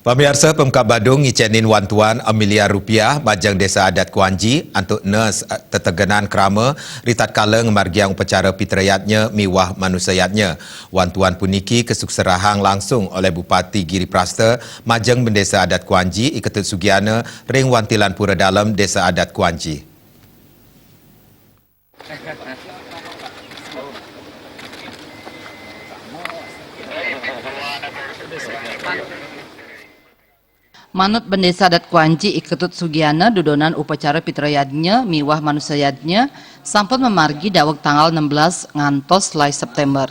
Pemirsa Pemkab Badung ngicenin wantuan miliar rupiah majang Desa Adat Kuanji untuk nes tetegenan kerama ritat kala ngemargiang upacara pitrayatnya miwah manusayatnya. Wantuan puniki kesukserahang langsung oleh Bupati Giri Prasta majang Bendesa Adat Kuanji Iketut Sugiana ring wantilan pura dalam Desa Adat Kuanji. Manut Bendesa Adat Kuanji Iketut Sugiana dudonan upacara pitrayatnya miwah manusayatnya sampun memargi daweg tanggal 16 ngantos selai September.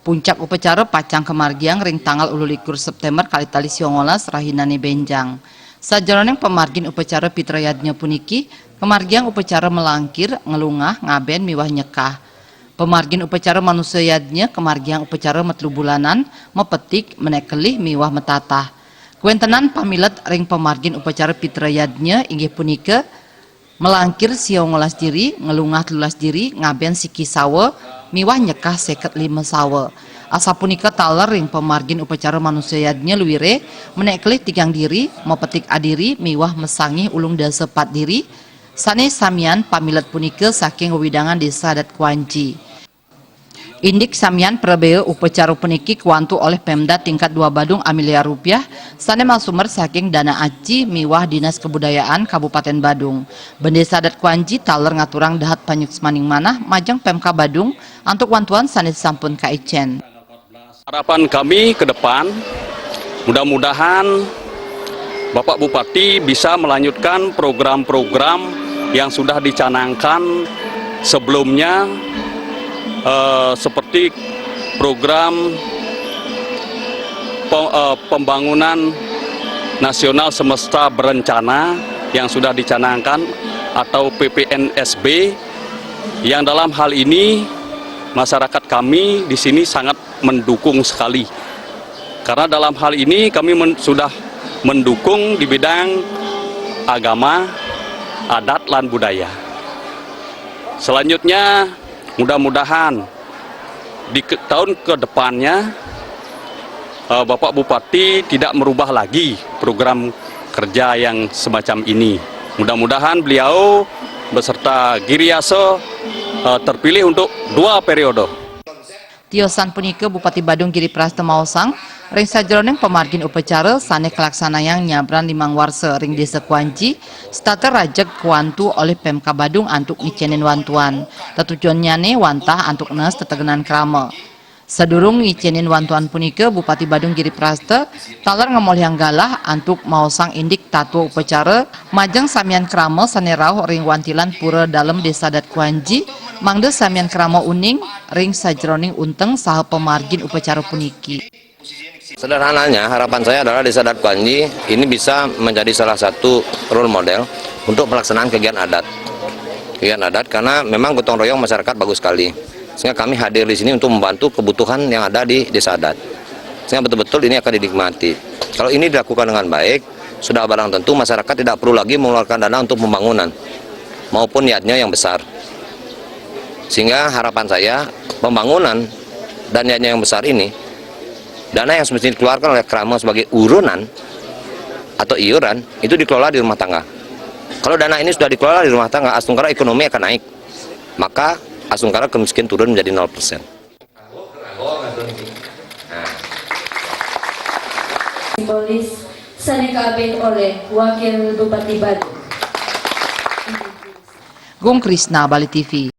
Puncak upacara pacang kemargiang ring tanggal 21 September kali tali 19 rahinane benjang. Sajeroning pemargin upacara pitrayatnya puniki, kemargiang upacara melangkir, ngelungah, ngaben miwah nyekah. Pemargin upacara manusayatnya kemargiang upacara metlu bulanan, mepetik, menekelih miwah metatah. Kuentenan pamilet ring pemargin upacara pitrayatnya inggih punika melangkir siau ngolas diri, ngelungah telulas diri, ngaben siki sawe, miwah nyekah 55 sawe. Asa punika taler ring pemargin upacara manusayatnya luwire, meneklih tigang diri, mepetik adiri, miwah mesangi ulung dasa pat diri, sane samian pamilet punika saking wewidangan Desa Adat Kuanji. Indik samian prebeo upacara puniki kuantu oleh Pemda tingkat 2 Badung miliar rupiah sane malsumer saking dana aci miwah Dinas Kebudayaan Kabupaten Badung. Bendesa Adat Kuanji taler ngaturang dahat panyuk semaning manah majang Pemka Badung antuk wantuan sane sampun kaicen. Harapan kami ke depan mudah-mudahan Bapak Bupati bisa melanjutkan program-program yang sudah dicanangkan sebelumnya, seperti program pembangunan nasional semesta berencana yang sudah dicanangkan atau PPNSB, yang dalam hal ini masyarakat kami di sini sangat mendukung sekali, karena dalam hal ini kami sudah mendukung di bidang agama, adat, dan budaya. Selanjutnya mudah-mudahan di tahun ke depannya Bapak Bupati tidak merubah lagi program kerja yang semacam ini. Mudah-mudahan beliau beserta Giriaso terpilih untuk 2 periode. Tiosan punika Bupati Badung Giri Prasta maosang ring sajeroning pemargin upacara sane kelaksanayang nyabran 5 warse ring Desa Kuanji starter rajek kuantu oleh Pemka Badung antuk ngicenin wantuan. Tetujuannya wantah antuk nes tetegenan krama. Sadurung ngicenin wantuan punika Bupati Badung Giri Prasta taler ngemol yang galah antuk maosang indik tatua upacara majeng samian krama sane rauh ring wantilan pura dalam Desa Adat Kuanji mangde samian krama uning ring sajeroning unteng saha pemargin upacara puniki. Sederhananya harapan saya adalah Desa Adat Kuanji ini bisa menjadi salah satu role model untuk pelaksanaan kegiatan adat. Kegiatan adat karena memang gotong royong masyarakat bagus sekali. Sehingga kami hadir di sini untuk membantu kebutuhan yang ada di Desa Adat. Sehingga betul-betul ini akan dinikmati. Kalau ini dilakukan dengan baik, sudah barang tentu masyarakat tidak perlu lagi mengeluarkan dana untuk pembangunan maupun niatnya yang besar. Sehingga harapan saya pembangunan dan niatnya yang besar ini, dana yang semestinya dikeluarkan oleh Krama sebagai urunan atau iuran itu dikelola di rumah tangga. Kalau dana ini sudah dikelola di rumah tangga, Asungkara ekonomi akan naik, maka Asungkara kemiskinan turun menjadi 0%. Simbolis sanekaben oleh Wakil Bupati Badung. Gung Krisna, Bali TV.